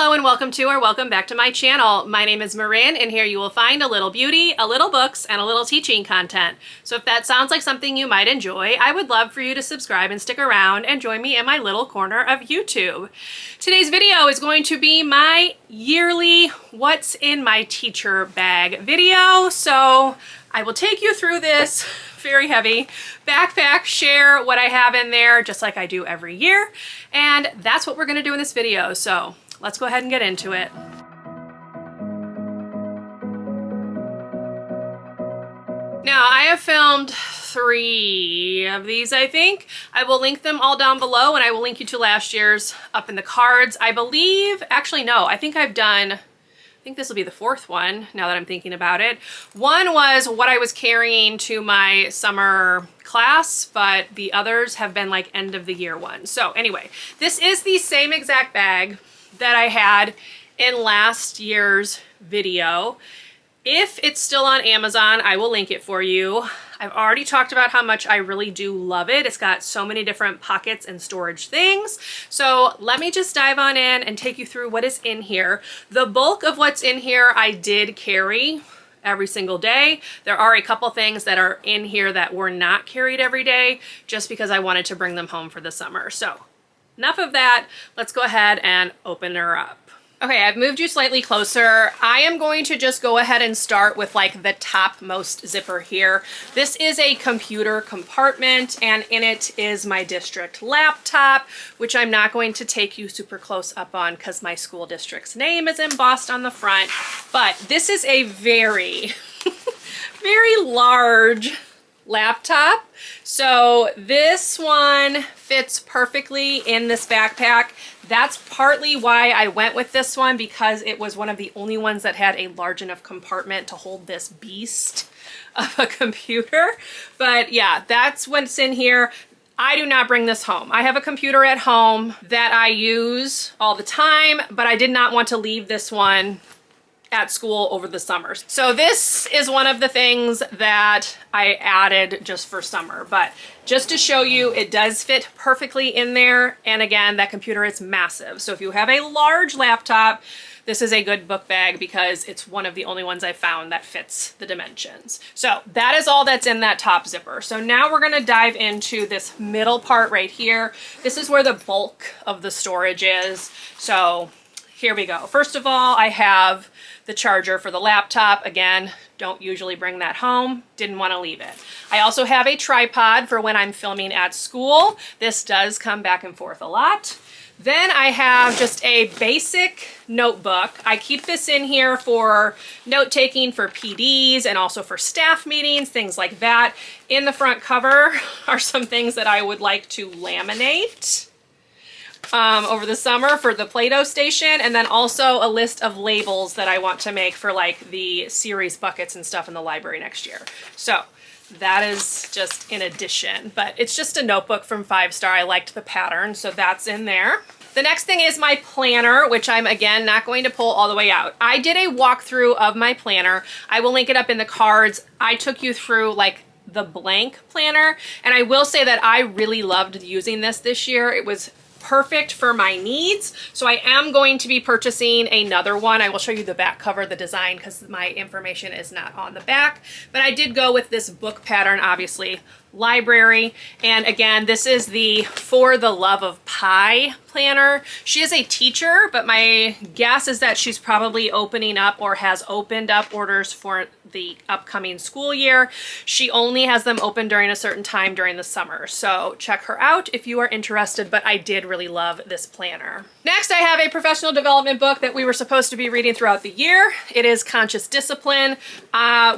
Hello and welcome back to my channel. My name is Marin and here you will find a little beauty, a little books, and a little teaching content. So if that sounds like something you might enjoy, I would love for you to subscribe and stick around and join me in my little corner of YouTube. Today's video is going to be my yearly What's in My Teacher Bag video. So I will take you through this very heavy backpack, share what I have in there just like I do every year. And that's what we're gonna do in this video. So let's go ahead and get into it. Now, I have filmed 3 of these, I think. I will link them all down below and I will link you to last year's up in the cards. I believe, actually no, I think this will be the 4th one now that I'm thinking about it. One was what I was carrying to my summer class, but the others have been like end of the year ones. So anyway, this is the same exact bag that I had in last year's video. If it's still on Amazon, I will link it for you. I've already talked about how much I really do love it. It's got so many different pockets and storage things. So let me just dive on in and take you through what is in here. The bulk of what's in here I did carry every single day. There are a couple things that are in here that were not carried every day just because I wanted to bring them home for the summer. So enough of that. Let's go ahead and open her up. Okay, I've moved you slightly closer. I am going to just go ahead and start with like the topmost zipper here. This is a computer compartment and in it is my district laptop, which I'm not going to take you super close up on because my school district's name is embossed on the front. But this is a very, very large laptop. So this one fits perfectly in this backpack. That's partly why I went with this one, because it was one of the only ones that had a large enough compartment to hold this beast of a computer. But yeah, that's what's in here. I do not bring this home. I have a computer at home that I use all the time, but I did not want to leave this one at school over the summers. So this is one of the things that I added just for summer, but just to show you, it does fit perfectly in there. And again, that computer is massive. So if you have a large laptop, this is a good book bag because it's one of the only ones I found that fits the dimensions. So that is all that's in that top zipper. So now we're gonna dive into this middle part right here. This is where the bulk of the storage is. So here we go. First of all, I have the charger for the laptop. Again, don't usually bring that home. Didn't want to leave it. I also have a tripod for when I'm filming at school. This does come back and forth a lot. Then I have just a basic notebook. I keep this in here for note-taking for PDs and also for staff meetings, things like that. In the front cover are some things that I would like to laminate over the summer for the Play-Doh station, and then also a list of labels that I want to make for like the series buckets and stuff in the library next year. So that is just in addition, but it's just a notebook from 5 Star. I liked the pattern, so that's in there. The next thing is my planner, which I'm again not going to pull all the way out. I did a walkthrough of my planner. I will link it up in the cards. I took you through like the blank planner, and I will say that I really loved using this year. It was perfect for my needs. So I am going to be purchasing another one. I will show you the back cover, the design, because my information is not on the back. But I did go with this book pattern, obviously, library. And again, this is the For the Love of Pie planner. She is a teacher, but my guess is that she's probably opening up or has opened up orders for the upcoming school year. She only has them open during a certain time during the summer. So check her out if you are interested, but I did really love this planner. Next, I have a professional development book that we were supposed to be reading throughout the year. It is Conscious Discipline.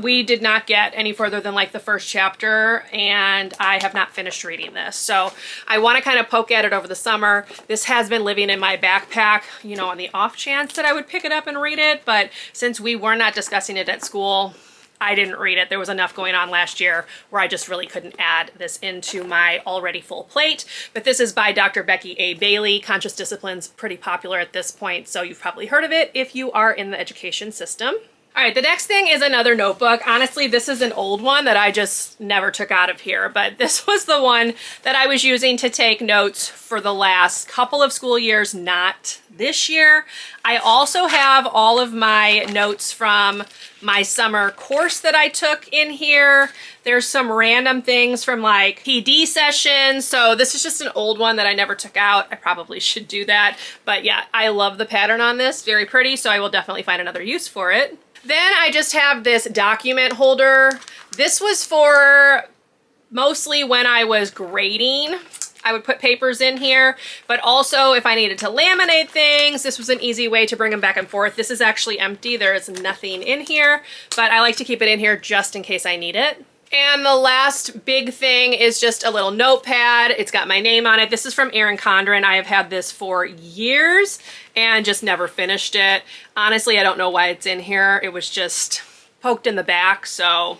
We did not get any further than like the first chapter, and I have not finished reading this. So I want to kind of poke at it over the summer. This has been living in my backpack, you know, on the off chance that I would pick it up and read it, but since we were not discussing it at school, I didn't read it. There was enough going on last year where I just really couldn't add this into my already full plate. But this is by Dr. Becky A. Bailey. Conscious Discipline's pretty popular at this point, so you've probably heard of it if you are in the education system. All right, the next thing is another notebook. Honestly, this is an old one that I just never took out of here, but this was the one that I was using to take notes for the last couple of school years, not this year. I also have all of my notes from my summer course that I took in here. There's some random things from like PD sessions. So this is just an old one that I never took out. I probably should do that. But yeah, I love the pattern on this. Very pretty. So I will definitely find another use for it. Then I just have this document holder. This was for mostly when I was grading. I would put papers in here, but also if I needed to laminate things, this was an easy way to bring them back and forth. This is actually empty. There is nothing in here, but I like to keep it in here just in case I need it. And the last big thing is just a little notepad. It's got my name on it. This is from Erin Condren. I have had this for years and just never finished it. Honestly, I don't know why it's in here. It was just poked in the back, so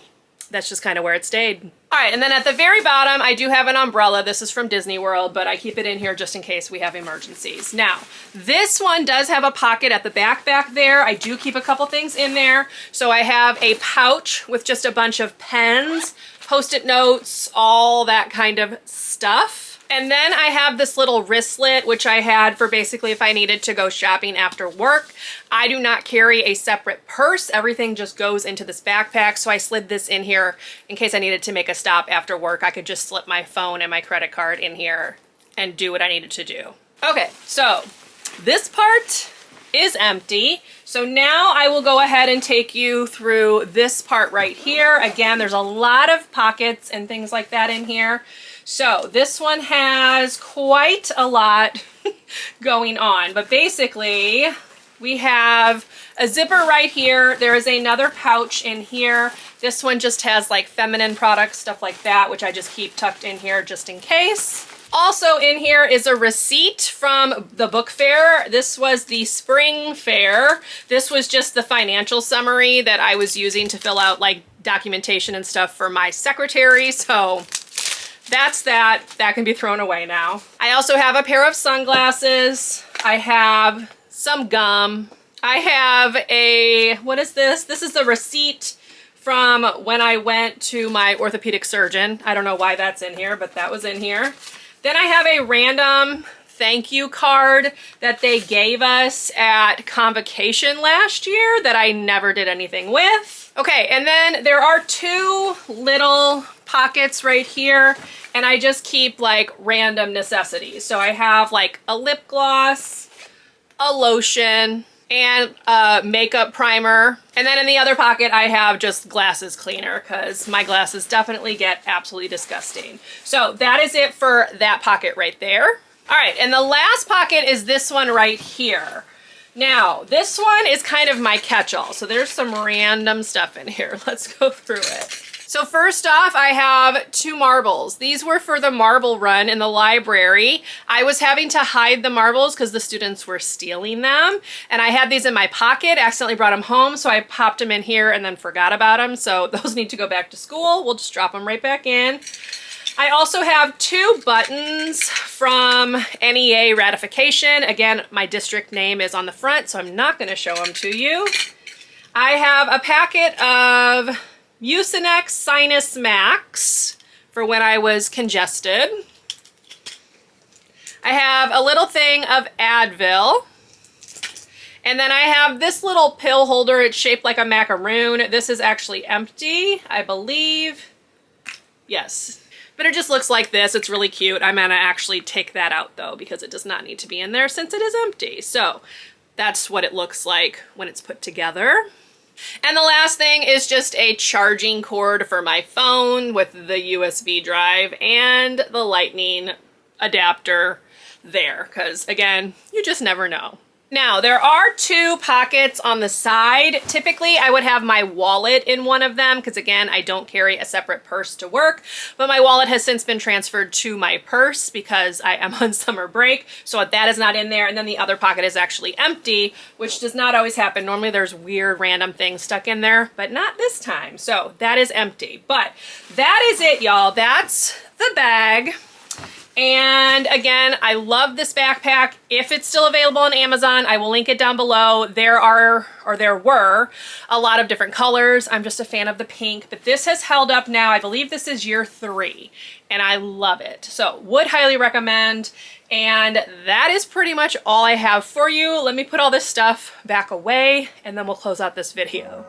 that's just kind of where it stayed. All right, and then at the very bottom, I do have an umbrella. This is from Disney World, but I keep it in here just in case we have emergencies. Now, this one does have a pocket at the back there. I do keep a couple things in there. So I have a pouch with just a bunch of pens, Post-it notes, all that kind of stuff. And then I have this little wristlet, which I had for basically if I needed to go shopping after work. I do not carry a separate purse. Everything just goes into this backpack. So I slid this in here in case I needed to make a stop after work. I could just slip my phone and my credit card in here and do what I needed to do. Okay, so this part is empty. So now I will go ahead and take you through this part right here. Again, there's a lot of pockets and things like that in here. So this one has quite a lot going on, but basically we have a zipper right here. There is another pouch in here. This one just has like feminine products, stuff like that, which I just keep tucked in here just in case. Also in here is a receipt from the book fair. This was the spring fair. This was just the financial summary that I was using to fill out like documentation and stuff for my secretary. So that's that. That can be thrown away now. I also have a pair of sunglasses. I have some gum. I have a, what is this? This is the receipt from when I went to my orthopedic surgeon. I don't know why that's in here, but that was in here. Then I have a random thank you card that they gave us at convocation last year that I never did anything with. Okay, and then there are two little pockets right here, and I just keep like random necessities. So I have like a lip gloss, a lotion, and a makeup primer. And then in the other pocket, I have just glasses cleaner because my glasses definitely get absolutely disgusting. So that is it for that pocket right there. All right, and the last pocket is this one right here. Now, this one is kind of my catch-all. So there's some random stuff in here. Let's go through it. So first off, I have two marbles. These were for the marble run in the library. I was having to hide the marbles because the students were stealing them. And I had these in my pocket, accidentally brought them home, so I popped them in here and then forgot about them. So those need to go back to school. We'll just drop them right back in. I also have two buttons from NEA ratification. Again, my district name is on the front, so I'm not going to show them to you. I have a packet of Mucinex Sinus Max for when I was congested. I have a little thing of Advil. And then I have this little pill holder. It's shaped like a macaroon. This is actually empty, I believe. Yes. But it just looks like this. It's really cute. I'm gonna actually take that out though because it does not need to be in there since it is empty. So that's what it looks like when it's put together. And the last thing is just a charging cord for my phone with the USB drive and the lightning adapter there because again, you just never know. Now, there are two pockets on the side. Typically, I would have my wallet in one of them because, again, I don't carry a separate purse to work. But my wallet has since been transferred to my purse because I am on summer break. So that is not in there. And then the other pocket is actually empty, which does not always happen. Normally, there's weird random things stuck in there, but not this time. So that is empty. But that is it, y'all. That's the bag. And again, I love this backpack. If it's still available on Amazon, I will link it down below. There were a lot of different colors. I'm just a fan of the pink, but this has held up now. I believe this is year 3 and I love it. So would highly recommend. And that is pretty much all I have for you. Let me put all this stuff back away and then we'll close out this video.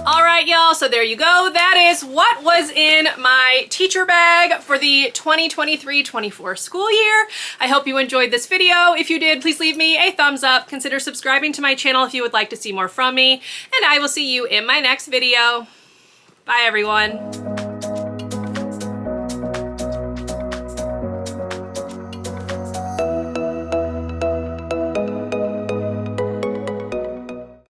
All right, y'all, so there you go. That is what was in my teacher bag for the 2023-24 school year. I hope you enjoyed this video. If you did, please leave me a thumbs up. Consider subscribing to my channel if you would like to see more from me, and I will see you in my next video. Bye, everyone.